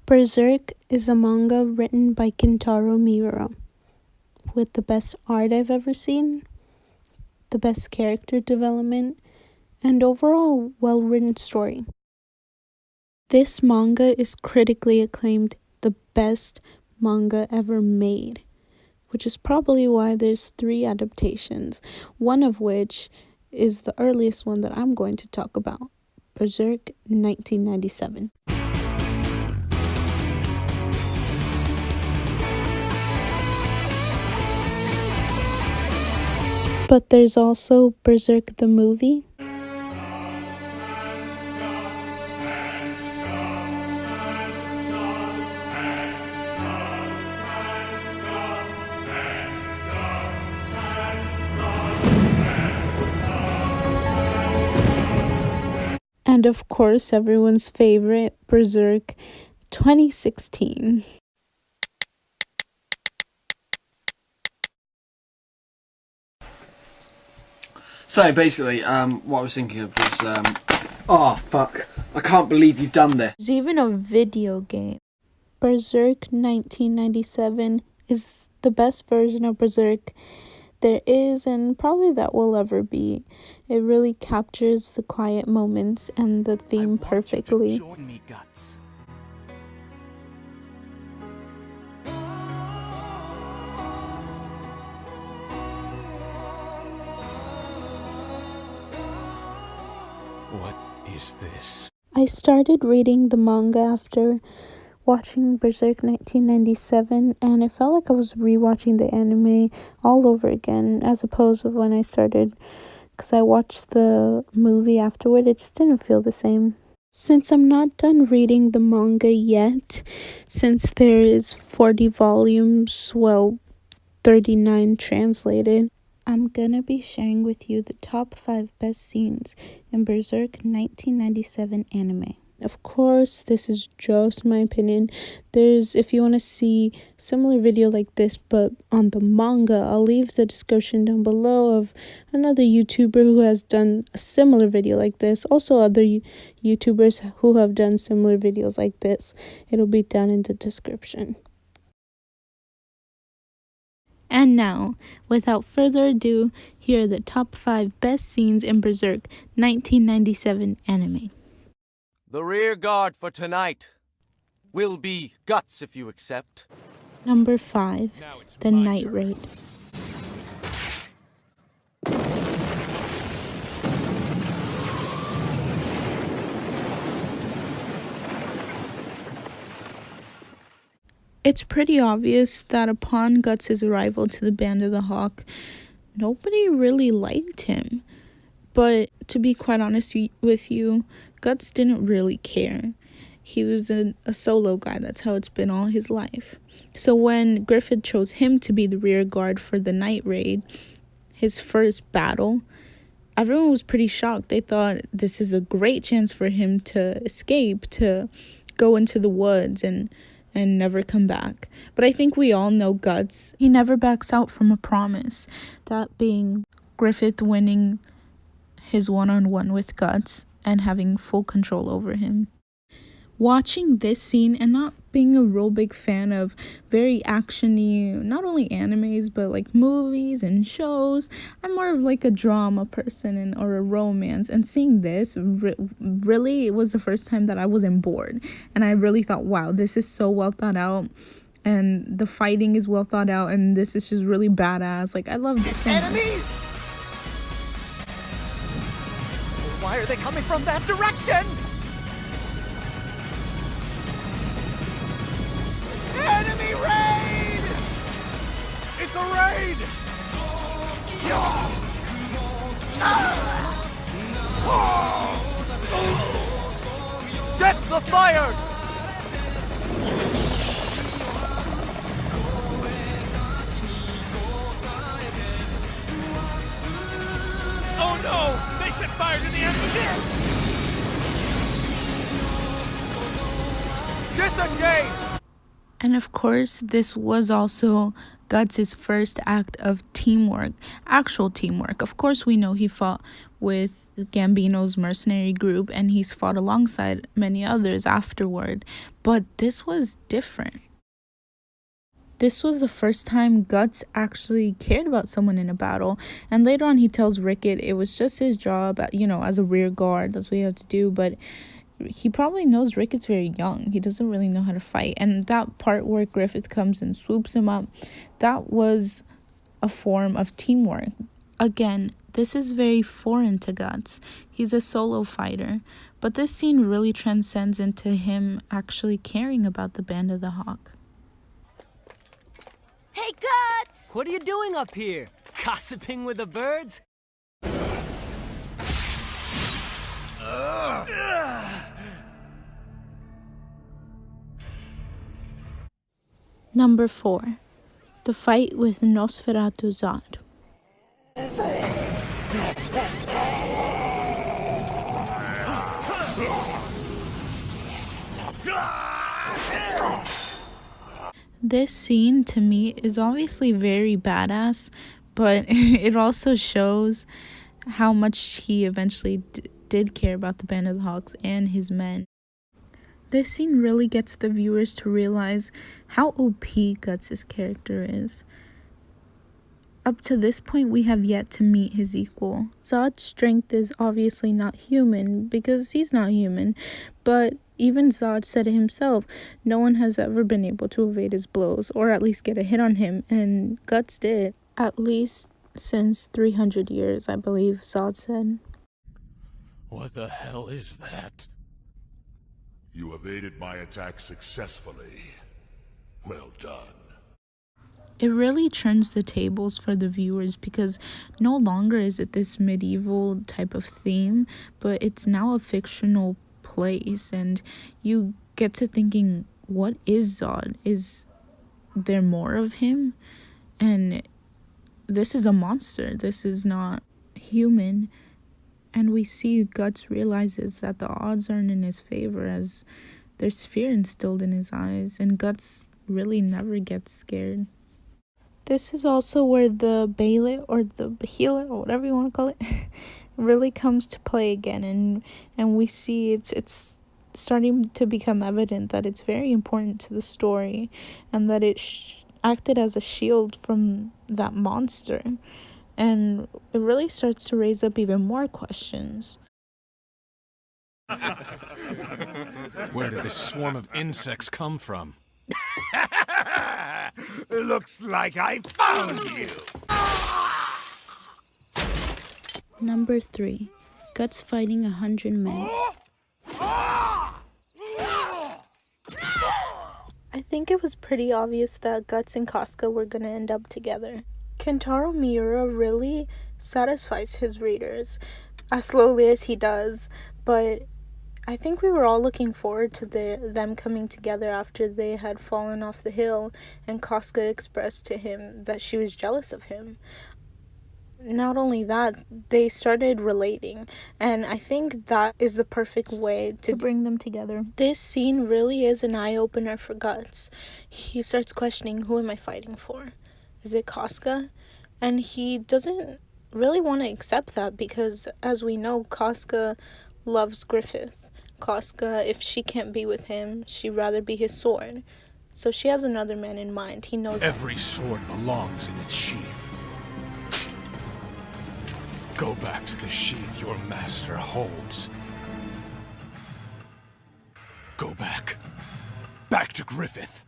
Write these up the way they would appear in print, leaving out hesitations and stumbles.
Berserk is a manga written by Kentaro Miura, with the best art I've ever seen, the best character development, and overall well-written story. This manga is critically acclaimed the best manga ever made, which is probably why there's 3 adaptations, one of which is the earliest one that I'm going to talk about, Berserk 1997. But there's also Berserk the movie. And of course, everyone's favorite, Berserk 2016. So basically, what I was thinking of was, oh fuck, I can't believe you've done this. There's even a video game. Berserk 1997 is the best version of Berserk there is and probably that will ever be. It really captures the quiet moments and the theme perfectly. What is this? I started reading the manga after watching Berserk 1997, and it felt like I was rewatching the anime all over again, as opposed to when I started, because I watched the movie afterward. It just didn't feel the same. Since I'm not done reading the manga yet, since there is 40 volumes, well, 39 translated, I'm gonna be sharing with you the top 5 best scenes in Berserk 1997 anime. Of course, this is just my opinion. If you want to see similar video like this but on the manga, I'll leave the description down below of another YouTuber who has done a similar video like this. Also other YouTubers who have done similar videos like this. It'll be down in the description. And now, without further ado, here are the top 5 best scenes in Berserk 1997 anime. The rear guard for tonight will be guts if you accept. Number 5, the night raid. It's pretty obvious that upon Guts' arrival to the Band of the Hawk, nobody really liked him. But to be quite honest with you, Guts didn't really care. He was a solo guy. That's how it's been all his life. So when Griffith chose him to be the rear guard for the night raid, his first battle, everyone was pretty shocked. They thought this is a great chance for him to escape, to go into the woods and never come back. But I think we all know Guts. He never backs out from a promise. That being Griffith winning his one-on-one with Guts and having full control over him. Watching this scene and not being a real big fan of very actiony, not only animes, but like movies and shows. I'm more of like a drama person or a romance. And seeing this, really, it was the first time that I wasn't bored. And I really thought, wow, this is so well thought out. And the fighting is well thought out. And this is just really badass. Like, I love this so much. Enemies! Why are they coming from that direction? Enemy raid! It's a raid! Set the fires! Oh no! They set fire to the enemy! Disengage! And of course, this was also Guts' first act of teamwork, actual teamwork. Of course, we know he fought with Gambino's mercenary group and he's fought alongside many others afterward, but this was different. This was the first time Guts actually cared about someone in a battle, and later on he tells Rickett it was just his job, as a rear guard, that's what you have to do, but he probably knows Rickett's very young. He doesn't really know how to fight. And that part where Griffith comes and swoops him up, that was a form of teamwork. Again, this is very foreign to Guts. He's a solo fighter. But this scene really transcends into him actually caring about the Band of the Hawk. Hey, Guts! What are you doing up here? Gossiping with the birds? Number 4. The fight with Nosferatu Zod. This scene to me is obviously very badass, but it also shows how much he eventually did care about the Band of the Hawks and his men. This scene really gets the viewers to realize how OP Guts' character is. Up to this point, we have yet to meet his equal. Zod's strength is obviously not human, because he's not human, but even Zod said it himself, no one has ever been able to evade his blows, or at least get a hit on him, and Guts did. At least since 300 years, I believe Zod said. What the hell is that? You evaded my attack successfully. Well done. It really turns the tables for the viewers because no longer is it this medieval type of theme, but it's now a fictional place, and you get to thinking, what is Zod? Is there more of him? And this is a monster. This is not human. And we see Guts realizes that the odds aren't in his favor as there's fear instilled in his eyes, and Guts really never gets scared. This is also where the Bailey or the healer or whatever you want to call it really comes to play again, and we see it's starting to become evident that it's very important to the story and that it acted as a shield from that monster. And it really starts to raise up even more questions. Where did this swarm of insects come from? Looks like I found you! Number 3. Guts fighting 100 men. I think it was pretty obvious that Guts and Casca were gonna end up together. Kentaro Miura really satisfies his readers, as slowly as he does, but I think we were all looking forward to them coming together after they had fallen off the hill and Casca expressed to him that she was jealous of him. Not only that, they started relating, and I think that is the perfect way to bring them together. This scene really is an eye-opener for Guts. He starts questioning, who am I fighting for? Is it Casca? And he doesn't really want to accept that because, as we know, Casca loves Griffith. Casca, if she can't be with him, she'd rather be his sword. So she has another man in mind. He knows Every sword belongs in its sheath. Go back to the sheath your master holds. Go back. Back to Griffith.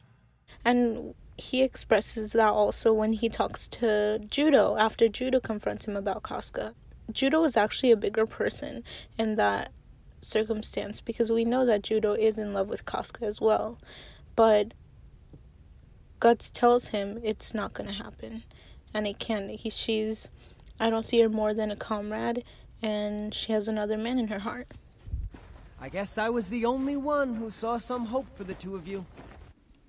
And he expresses that also when he talks to Judo, after Judo confronts him about Casca. Judo is actually a bigger person in that circumstance because we know that Judo is in love with Casca as well. But Guts tells him it's not going to happen. And it can't. I don't see her more than a comrade, and she has another man in her heart. I guess I was the only one who saw some hope for the two of you.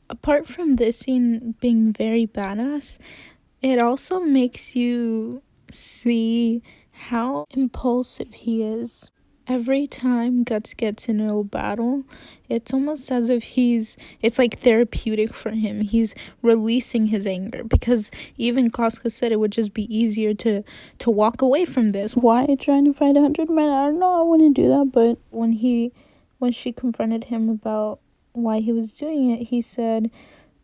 Apart from this scene being very badass, it also makes you see how impulsive he is Every time Guts gets into a battle, it's almost as if it's like therapeutic for him. He's releasing his anger, because even Casca said it would just be easier to walk away from this. Why trying to fight 100 men? I don't know, I wouldn't do that. But when she confronted him about why he was doing it, he said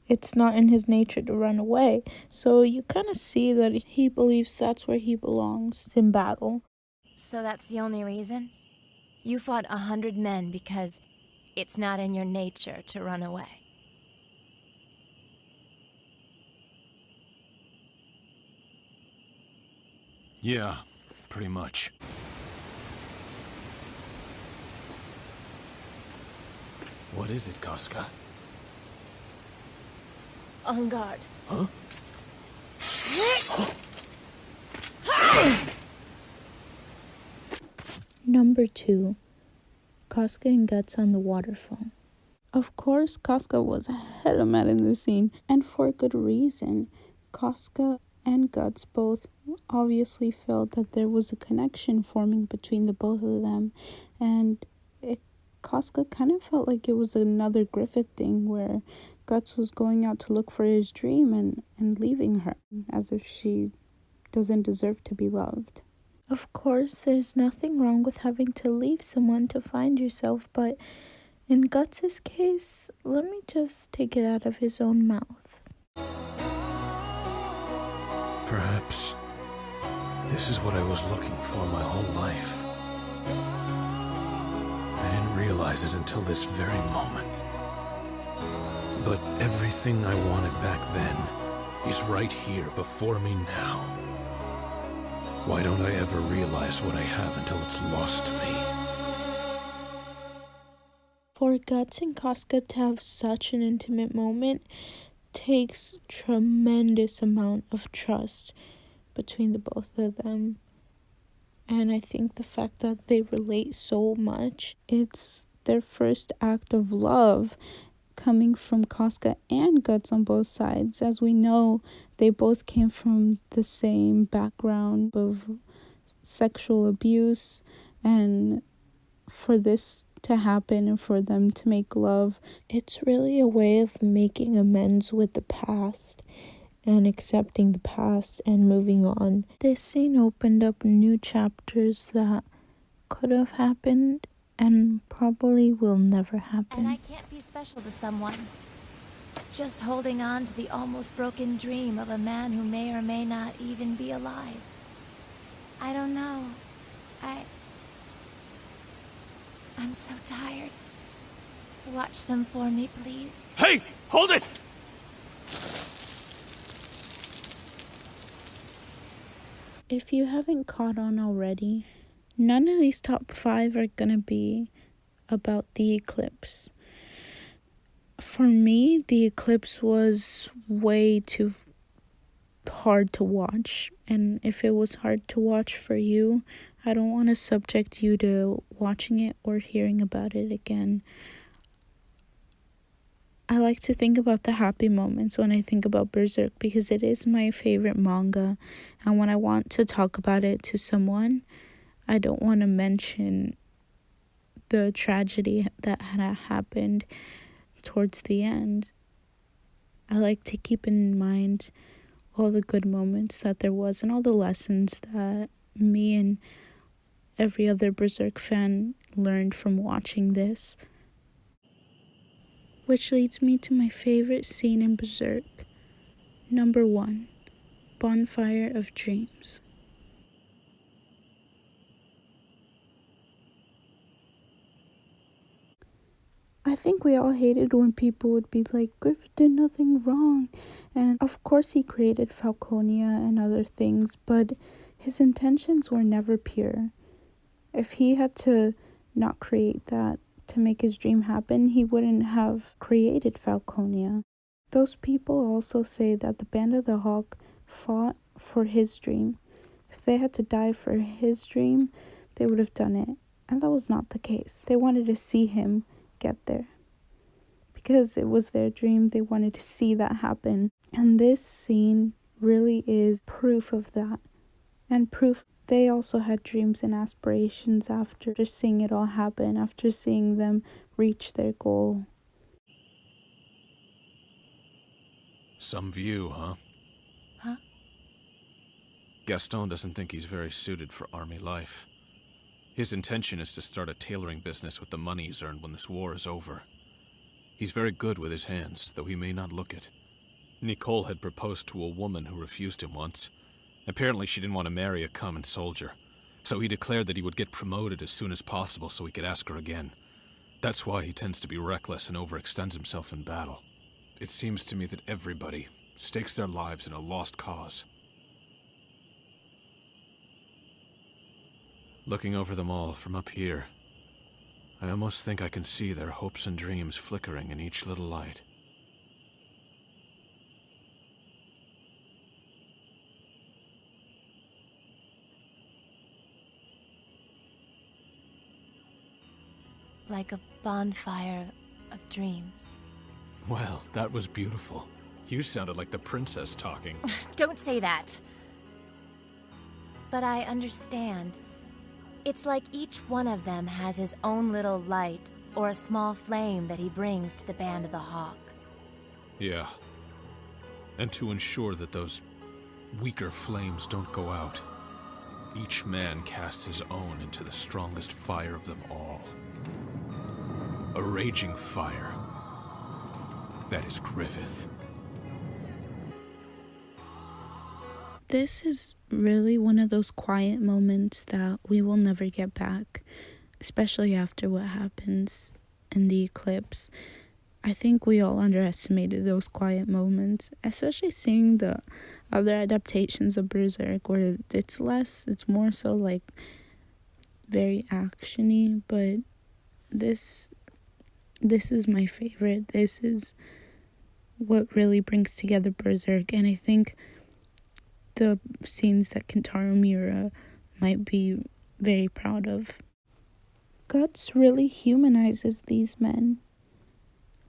it's not in his nature to run away. So you kind of see that he believes that's where he belongs, in battle. So that's the only reason? You fought 100 men because it's not in your nature to run away. Yeah, pretty much. What is it, Casca? On guard. Huh? Number 2. Casca and Guts on the waterfall. Of course, Casca was hella mad in this scene, and for good reason. Casca and Guts both obviously felt that there was a connection forming between the both of them, and Casca kind of felt like it was another Griffith thing where Guts was going out to look for his dream and leaving her, as if she doesn't deserve to be loved. Of course, there's nothing wrong with having to leave someone to find yourself, but in Guts' case, let me just take it out of his own mouth. Perhaps this is what I was looking for my whole life. I didn't realize it until this very moment. But everything I wanted back then is right here before me now. Why don't I ever realize what I have until it's lost to me? For Guts and Casca to have such an intimate moment takes tremendous amount of trust between the both of them. And I think the fact that they relate so much, it's their first act of love coming from Casca and Guts on both sides. As we know, they both came from the same background of sexual abuse, and for this to happen and for them to make love, it's really a way of making amends with the past and accepting the past and moving on. This scene opened up new chapters that could have happened and probably will never happen. And I can't be special to someone. Just holding on to the almost broken dream of a man who may or may not even be alive. I don't know. I'm so tired. Watch them for me, please. Hey! Hold it! If you haven't caught on already, none of these top 5 are gonna be about the eclipse. For me, the eclipse was way too hard to watch, and if it was hard to watch for you, I don't want to subject you to watching it or hearing about it again. I like to think about the happy moments when I think about Berserk, because it is my favorite manga, and when I want to talk about it to someone, I don't want to mention the tragedy that had happened towards the end. I like to keep in mind all the good moments that there was and all the lessons that me and every other Berserk fan learned from watching this. Which leads me to my favorite scene in Berserk. Number 1, Bonfire of Dreams. I think we all hated when people would be like, Griffith did nothing wrong. And of course he created Falconia and other things, but his intentions were never pure. If he had to not create that to make his dream happen, he wouldn't have created Falconia. Those people also say that the Band of the Hawk fought for his dream. If they had to die for his dream, they would have done it. And that was not the case. They wanted to see him get there. Because it was their dream, they wanted to see that happen. And this scene really is proof of that. And proof they also had dreams and aspirations after just seeing it all happen, after seeing them reach their goal. Some view, huh? Huh? Gaston doesn't think he's very suited for army life. His intention is to start a tailoring business with the money he's earned when this war is over. He's very good with his hands, though he may not look it. Nicole had proposed to a woman who refused him once. Apparently she didn't want to marry a common soldier, so he declared that he would get promoted as soon as possible so he could ask her again. That's why he tends to be reckless and overextends himself in battle. It seems to me that everybody stakes their lives in a lost cause. Looking over them all from up here, I almost think I can see their hopes and dreams flickering in each little light. Like a bonfire of dreams. Well, that was beautiful. You sounded like the princess talking. Don't say that. But I understand. It's like each one of them has his own little light, or a small flame that he brings to the Band of the Hawk. Yeah. And to ensure that those weaker flames don't go out, each man casts his own into the strongest fire of them all. A raging fire. That is Griffith. This is really one of those quiet moments that we will never get back, especially after what happens in the eclipse. I think we all underestimated those quiet moments, especially seeing the other adaptations of Berserk where it's more so like very actiony, but this is my favorite. This is what really brings together Berserk, and I think the scenes that Kentaro Miura might be very proud of. Guts really humanizes these men.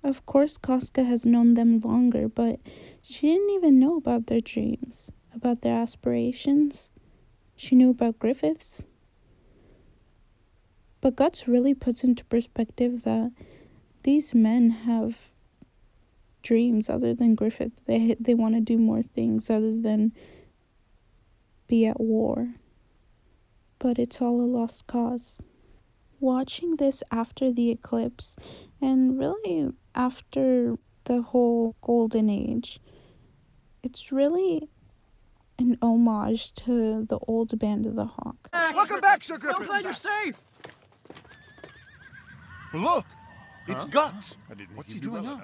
Of course, Casca has known them longer, but she didn't even know about their dreams, about their aspirations. She knew about Griffith's. But Guts really puts into perspective that these men have dreams other than Griffith. They want to do more things other than be at war. But it's all a lost cause. Watching this after the eclipse, and really after the whole golden age, it's really an homage to the old Band of the Hawk. Welcome back, Sir Griffin. So glad you're safe! Look! It's Guts! What's he doing now?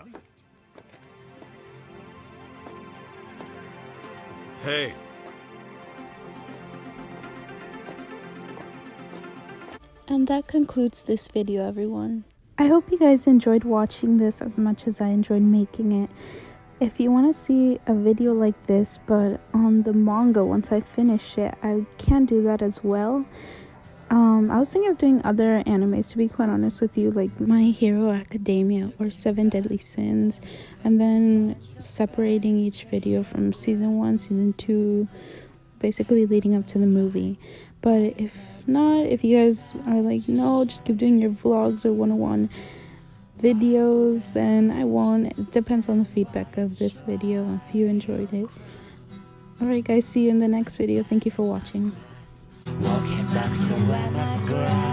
Hey. And that concludes this video, everyone. I hope you guys enjoyed watching this as much as I enjoyed making it. If you want to see a video like this, but on the manga once I finish it, I can do that as well. I was thinking of doing other animes, to be quite honest with you, like My Hero Academia or 7 Deadly Sins, and then separating each video from season 1, season 2, basically leading up to the movie. But if not, if you guys are like, no, just keep doing your vlogs or 101 videos, then I won't. It depends on the feedback of this video, if you enjoyed it. Alright guys, see you in the next video. Thank you for watching. Walking back, so am I